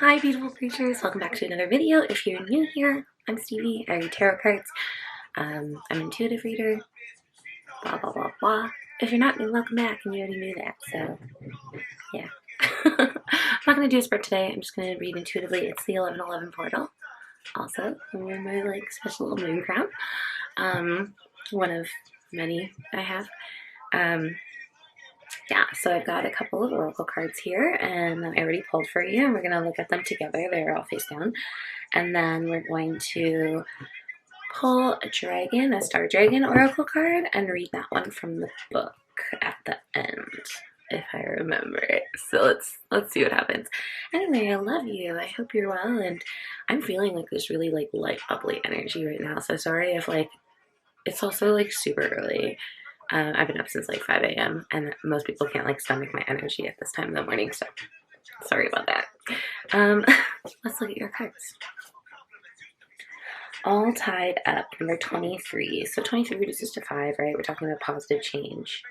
Hi beautiful creatures, welcome back to another video. If you're new here, I'm Stevie, I read tarot cards. I'm an intuitive reader, blah blah blah blah. If you're not new, welcome back, and you already knew that, so yeah. I'm not going to do a spread today, I'm just going to read intuitively. It's the 1111 portal, also my like special little moon crown, one of many I have. Yeah, so I've got a couple of oracle cards here, and I already pulled for you, and we're going to look at them together. They're all face down. And then we're going to pull a dragon, a star dragon oracle card, and read that one from the book at the end, if I remember it. So let's see what happens. Anyway, I love you. I hope you're well, and I'm feeling like this really like light, bubbly energy right now. So sorry if like it's also like super early. I've been up since like 5 a.m. and most people can't like stomach my energy at this time in the morning, so sorry about that. Let's look at your cards. All tied up, number 23. So 23 reduces to 5, right? We're talking about positive change.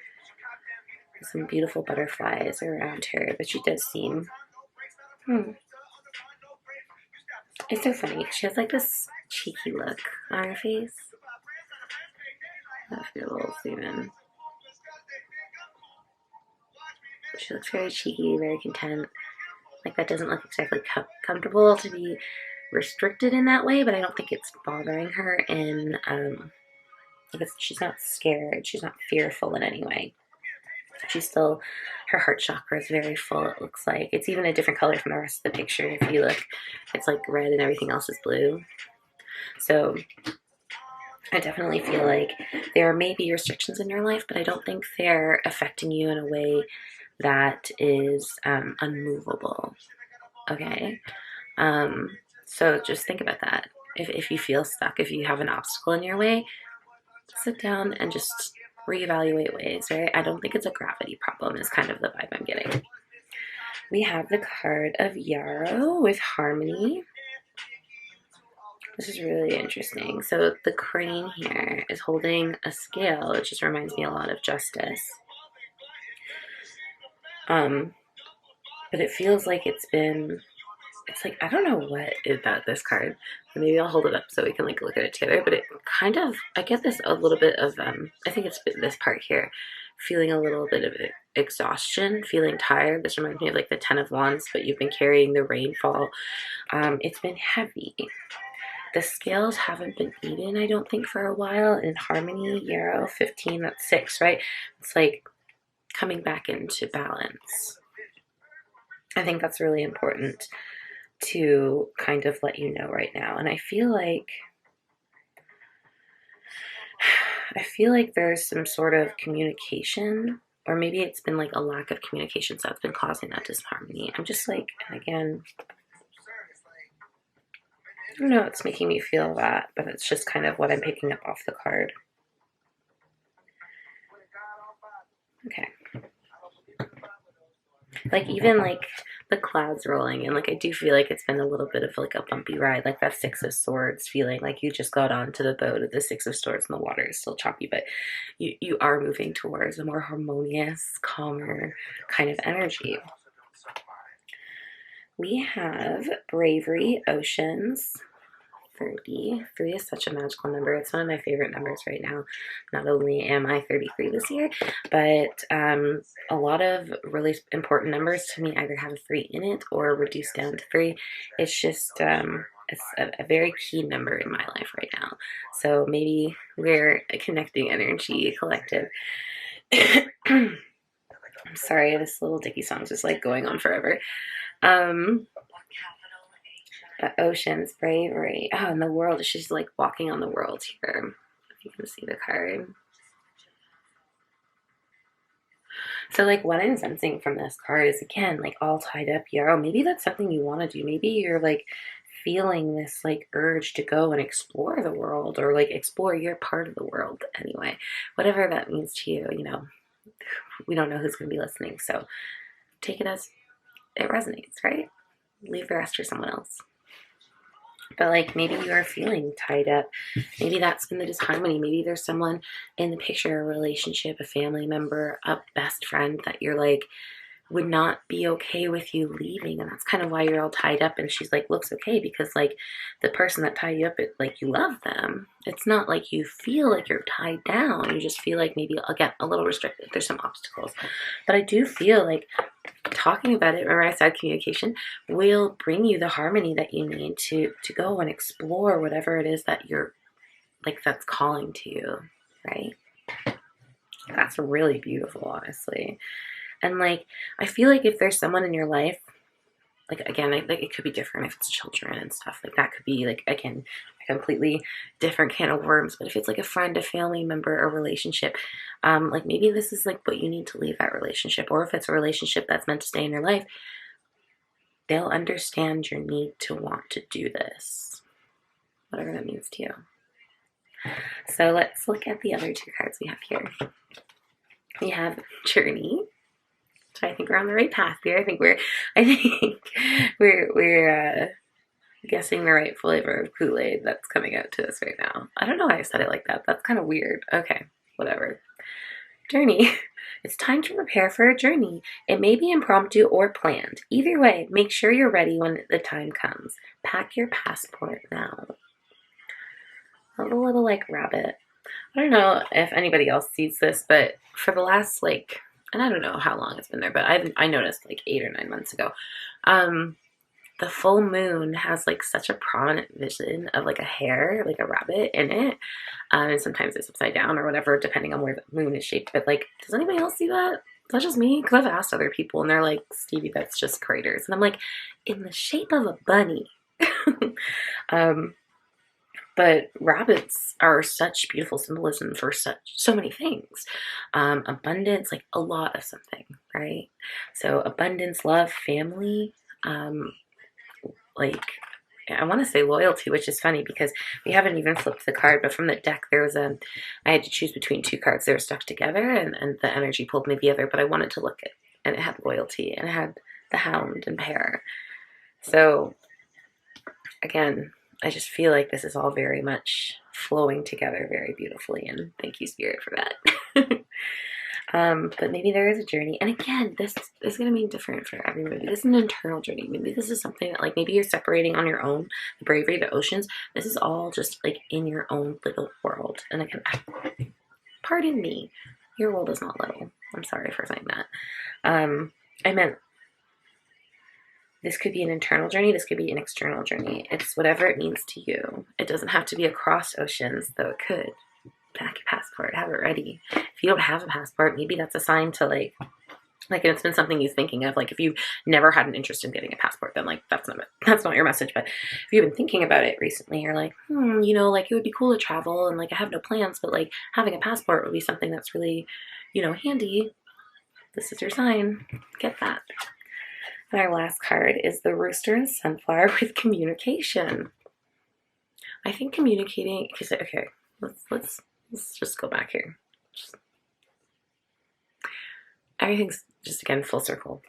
There's some beautiful butterflies around her, but she does seem... It's so funny. She has like this cheeky look on her face. That feels even. She looks very cheeky, very content. Like that doesn't look exactly comfortable to be restricted in that way, but I don't think it's bothering her in she's not scared, she's not fearful in any way. She's still, her heart chakra is very full. It looks like it's even a different color from the rest of the picture. If you look, it's like red and everything else is blue. So I definitely feel like there may be restrictions in your life, but I don't think they're affecting you in a way that is unmovable. Okay, so just think about that. If you feel stuck, if you have an obstacle in your way, sit down and just reevaluate ways, right? I don't think it's a gravity problem is kind of the vibe I'm getting. We have the card of Yarrow with harmony. This is really interesting. So the crane here is holding a scale. It just reminds me a lot of justice. But it feels like it's like, I don't know what about this card. Maybe I'll hold it up so we can like look at it together. But it kind of, I get this a little bit of, I think it's this part here, feeling a little bit of exhaustion, feeling tired. This reminds me of like the 10 of Wands, but you've been carrying the rainfall. It's been heavy. The scales haven't been even, I don't think, for a while. In harmony, Yarrow, 15, that's 6, right? It's like coming back into balance. I think that's really important to kind of let you know right now. And I feel like there's some sort of communication, or maybe it's been like a lack of communication that's been causing that disharmony. I'm just like, again, I don't know what's making me feel that, but it's just kind of what I'm picking up off the card. Okay. Like even like the clouds rolling, and like I do feel like it's been a little bit of like a bumpy ride, like that 6 of Swords feeling, like you just got onto the boat of the 6 of Swords and the water is still choppy, but you are moving towards a more harmonious, calmer kind of energy. We have Bravery, Oceans, 30. 3 is such a magical number. It's one of my favorite numbers right now. Not only am I 33 this year, but a lot of really important numbers to me either have a 3 in it or reduced down to 3. It's just it's a very key number in my life right now. So maybe we're a connecting energy collective. I'm sorry, this little Dicky song is just like going on forever. But Oceans, Bravery. Oh, and the world. She's like walking on the world here. If you can see the card. So like what I'm sensing from this card is, again, like all tied up Yarrow. Maybe that's something you want to do. Maybe you're like feeling this like urge to go and explore the world, or like explore your part of the world anyway. Whatever that means to you, you know, we don't know who's going to be listening. So take it as it resonates, right? Leave the rest for someone else. But like maybe you are feeling tied up. Maybe that's been the disharmony. Maybe there's someone in the picture, a relationship, a family member, a best friend that you're like would not be okay with you leaving, and that's kind of why you're all tied up. And she's like, looks okay, because like the person that tied you up, it, like, you love them. It's not like you feel like you're tied down. You just feel like maybe, again, a little restricted. There's some obstacles, but I do feel like talking about it, remember I said communication will bring you the harmony that you need to go and explore whatever it is that you're like, that's calling to you, right? That's really beautiful, honestly. And like, I feel like if there's someone in your life, like, again, like it could be different if it's children and stuff. Like that could be like, again, a completely different can of worms. But if it's like a friend, a family member, a relationship, like maybe this is like what you need to leave that relationship. Or if it's a relationship that's meant to stay in your life, they'll understand your need to want to do this, whatever that means to you. So let's look at the other two cards we have here. We have Journey. So I think we're on the right path here. I think we're guessing the right flavor of Kool-Aid that's coming out to us right now. I don't know why I said it like that. That's kind of weird. Okay, whatever. Journey. It's time to prepare for a journey. It may be impromptu or planned. Either way, make sure you're ready when the time comes. Pack your passport now. A little like rabbit. I don't know if anybody else sees this, but for the last like, and I don't know how long it's been there, but I noticed like 8 or 9 months ago, the full moon has like such a prominent vision of like a hare, like a rabbit in it, and sometimes it's upside down or whatever, depending on where the moon is shaped. But like, does anybody else see that? Is that just me? Because I've asked other people, and they're like, Stevie, that's just craters. And I'm like, in the shape of a bunny. But rabbits are such beautiful symbolism for so many things. Abundance, like a lot of something, right? So abundance, love, family, like I want to say loyalty, which is funny because we haven't even flipped the card, but from the deck there was I had to choose between 2 cards. They were stuck together, and the energy pulled me the other, but I wanted to look at, and it had loyalty, and it had the hound and pear. So again, I just feel like this is all very much flowing together very beautifully, and thank you, Spirit, for that. But maybe there is a journey, and again, this is going to be different for everybody. This is an internal journey. Maybe this is something that, like, maybe you're separating on your own, the bravery, the oceans. This is all just like in your own little world. And again, pardon me, your world is not little. I'm sorry for saying that. I meant this could be an internal journey. This could be an external journey. It's whatever it means to you. It doesn't have to be across oceans, though it could. Pack your passport. Have it ready. If you don't have a passport, maybe that's a sign to like it's been something you're thinking of. Like if you've never had an interest in getting a passport, then like that's not your message. But if you've been thinking about it recently, you're like, you know, like it would be cool to travel, and like I have no plans, but like having a passport would be something that's really, you know, handy. This is your sign. Get that. And our last card is the Rooster and Sunflower with communication. I think communicating, because okay, let's just go back here. Everything's just, again, full circle.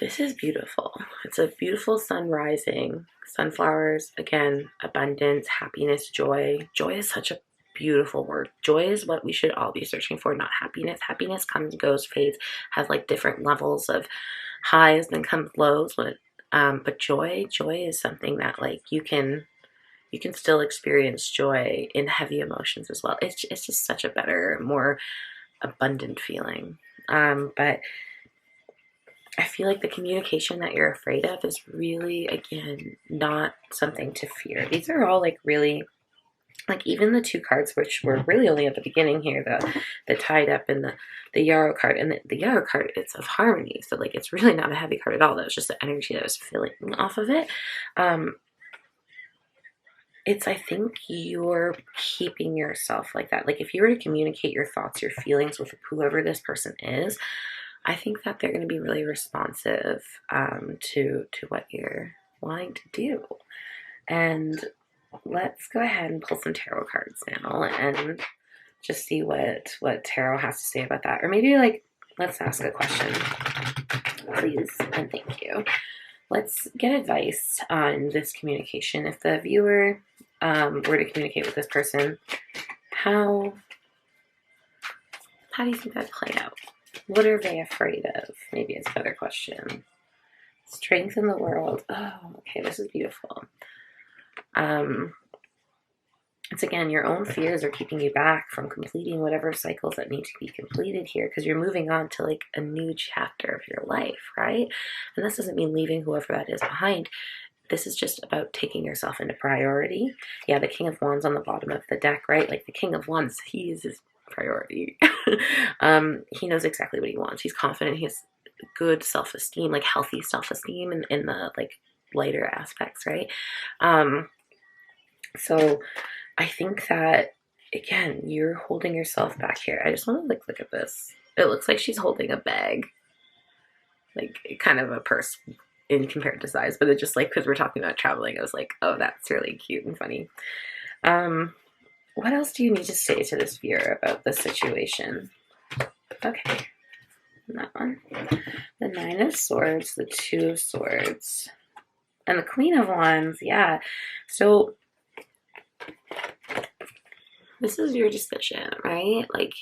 This is beautiful. It's a beautiful sun rising. Sunflowers, again, abundance, happiness, joy. Joy is such a beautiful word. Joy is what we should all be searching for, not happiness. Happiness comes, goes, fades, has like different levels of highs, then comes lows. But joy is something that like you can still experience joy in heavy emotions as well. It's just such a better, more abundant feeling. But I feel like the communication that you're afraid of is really, again, not something to fear. These are all like really, like even the 2 cards, which were really only at the beginning here, the tied up and the yarrow card, and the yarrow card, it's of harmony. So like, it's really not a heavy card at all. That was just the energy that was feeling off of it. It's, I think you're keeping yourself like that. Like if you were to communicate your thoughts, your feelings with whoever this person is, I think that they're going to be really responsive to what you're wanting to do. And let's go ahead and pull some tarot cards now and just see what tarot has to say about that. Or maybe like, let's ask a question, please, and thank you. Let's get advice on this communication. If the viewer were to communicate with this person, how do you think that play out? What are they afraid of? Maybe it's a better question. Strength in the world. Oh, okay, this is beautiful. It's again, your own fears are keeping you back from completing whatever cycles that need to be completed here, because you're moving on to like a new chapter of your life, right? And this doesn't mean leaving whoever that is behind. This is just about taking yourself into priority. Yeah, the King of Wands on the bottom of the deck, right? Like the King of Wands, he is his priority. He knows exactly what he wants. He's confident. He has good self-esteem, like healthy self-esteem in the like lighter aspects, right? So I think that, again, you're holding yourself back here. I just want to like look at this. It looks like she's holding a bag, like kind of a purse in compared to size, but it just like, because we're talking about traveling, I was like, oh, that's really cute and funny. What else do you need to say to this fear about the situation? Okay, and that one. The Nine of Swords, the Two of Swords, and the Queen of Wands. Yeah, so this is your decision, right? Like,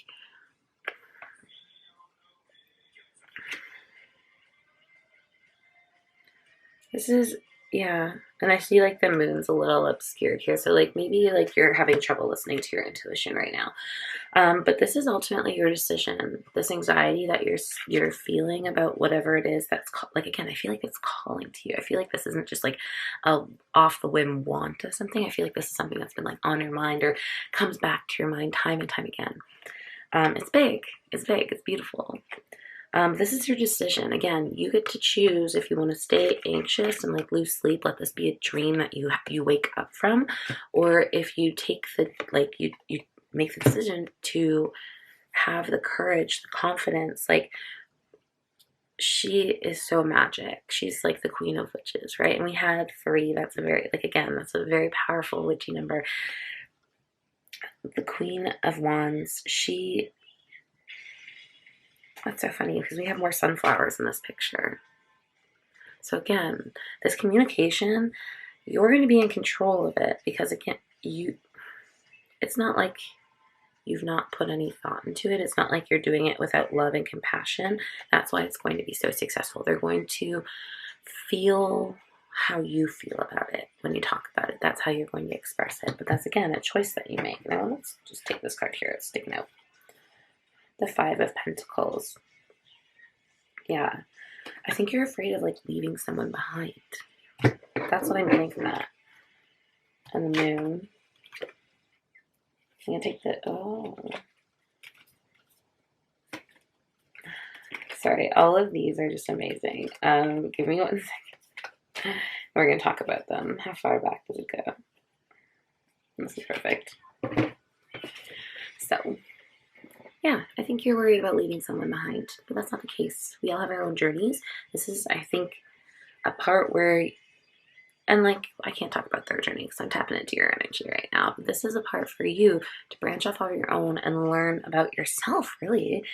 this is, yeah. And I see like the moon's a little obscured here. So like maybe like you're having trouble listening to your intuition right now. But this is ultimately your decision. This anxiety that you're feeling about whatever it is that's like, again, I feel like it's calling to you. I feel like this isn't just like a off the whim want of something. I feel like this is something that's been like on your mind or comes back to your mind time and time again. It's big. It's big. It's beautiful. This is your decision. Again, you get to choose if you want to stay anxious and like lose sleep, let this be a dream that you wake up from, or if you take the, like, you make the decision to have the courage, the confidence. Like, she is so magic. She's like the Queen of Witches, right? And we had 3. That's a very, like, again, that's a very powerful witchy number. The Queen of Wands, that's so funny because we have more sunflowers in this picture. So again, this communication, you're going to be in control of it, because again, it's not like you've not put any thought into it. It's not like you're doing it without love and compassion. That's why it's going to be so successful. They're going to feel how you feel about it when you talk about it. That's how you're going to express it. But that's, again, a choice that you make. Now let's just take this card here. It's sticking out. The 5 of Pentacles. Yeah. I think you're afraid of like leaving someone behind. That's what I'm getting from that. And the Moon. I'm going to take the, oh. Sorry, all of these are just amazing. Give me 1 second. We're going to talk about them. How far back does it go? This is perfect. So, yeah, I think you're worried about leaving someone behind, but that's not the case. We all have our own journeys. This is, I think, a part where, and like, I can't talk about their journey because I'm tapping into your energy right now, but this is a part for you to branch off on your own and learn about yourself, really.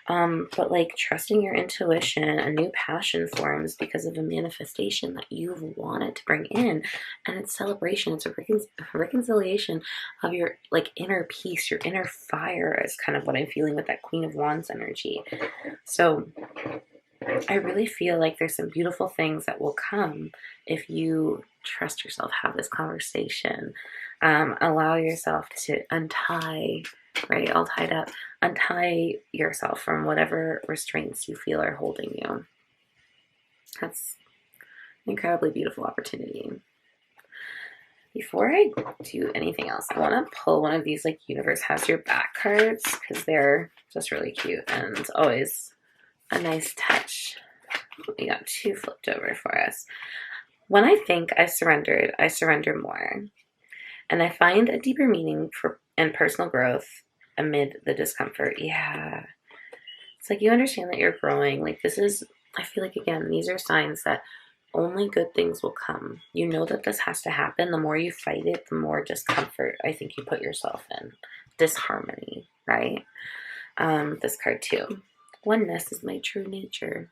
But like, trusting your intuition, a new passion forms because of a manifestation that you've wanted to bring in, and it's celebration. It's a reconciliation of your like inner peace, your inner fire is kind of what I'm feeling with that Queen of Wands energy. So I really feel like there's some beautiful things that will come if you trust yourself, have this conversation, allow yourself to untie, right, all tied up, untie yourself from whatever restraints you feel are holding you. That's an incredibly beautiful opportunity. Before I do anything else, I want to pull one of these like Universe Has Your Back cards, because they're just really cute and always a nice touch. We got 2 flipped over for us. When I think I surrendered, I surrender more. And I find a deeper meaning and personal growth amid the discomfort. Yeah. It's like you understand that you're growing. Like, this is, I feel like, again, these are signs that only good things will come. You know that this has to happen. The more you fight it, the more discomfort I think you put yourself in. Disharmony, right? This card too. Oneness is my true nature.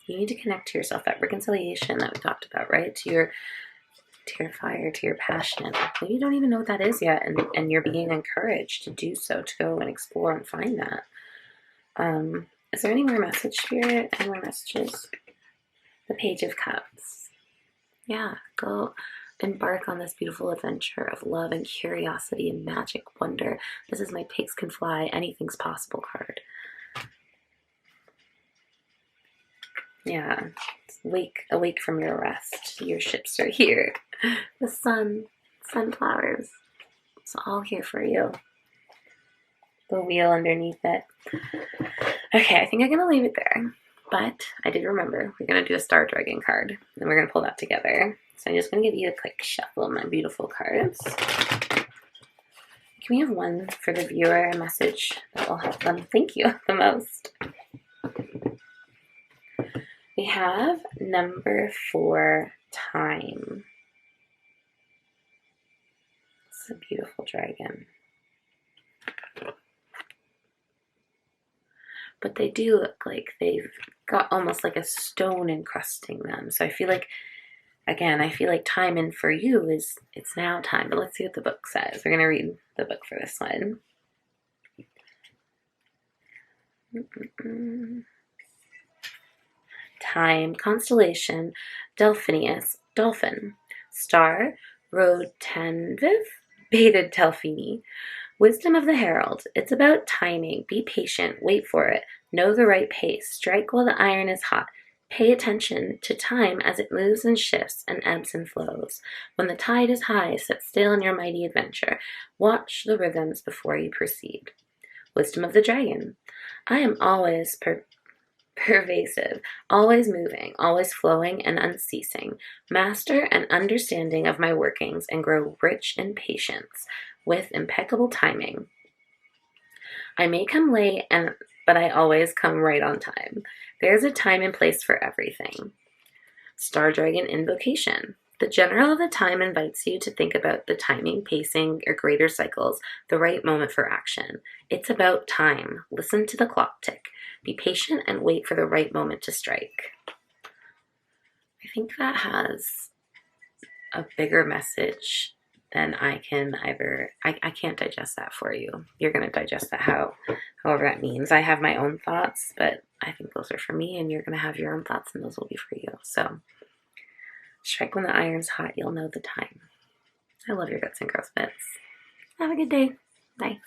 You need to connect to yourself, that reconciliation that we talked about, right? To your fire, to your passion. Maybe you don't even know what that is yet, and you're being encouraged to do so, to go and explore and find that. Is there any more message, Spirit? Any more messages? The Page of Cups. Yeah, go embark on this beautiful adventure of love and curiosity and magic wonder. This is my Pigs Can Fly, Anything's Possible card. Yeah, awake from your rest. Your ships are here. The sun, sunflowers, it's all here for you. The wheel underneath it. Okay, I think I'm gonna leave it there. But I did remember we're gonna do a Star Dragon card, and we're gonna pull that together. So I'm just gonna give you a quick shuffle of my beautiful cards. Can we have one for the viewer, a message that will help them thank you the most? We have number 4, time. It's a beautiful dragon. But they do look like they've got almost like a stone encrusting them. So I feel like, again, time in for you is, it's now time. But let's see what the book says. We're going to read the book for this one. Time, constellation, Delphinius, dolphin. Star, road Tanviv, baited Telfini. Wisdom of the Herald. It's about timing. Be patient. Wait for it. Know the right pace. Strike while the iron is hot. Pay attention to time as it moves and shifts and ebbs and flows. When the tide is high, sit still in your mighty adventure. Watch the rhythms before you proceed. Wisdom of the Dragon. I am always pervasive, always moving, always flowing and unceasing. Master an understanding of my workings and grow rich in patience with impeccable timing. I may come late, but I always come right on time. There's a time and place for everything. Star Dragon Invocation. The General of the Time invites you to think about the timing, pacing, or greater cycles, the right moment for action. It's about time. Listen to the clock tick. Be patient and wait for the right moment to strike. I think that has a bigger message than I can either. I can't digest that for you. You're going to digest that however that means. I have my own thoughts, but I think those are for me, and you're going to have your own thoughts, and those will be for you. So, strike when the iron's hot. You'll know the time. I love your guts and gross bits. Have a good day. Bye.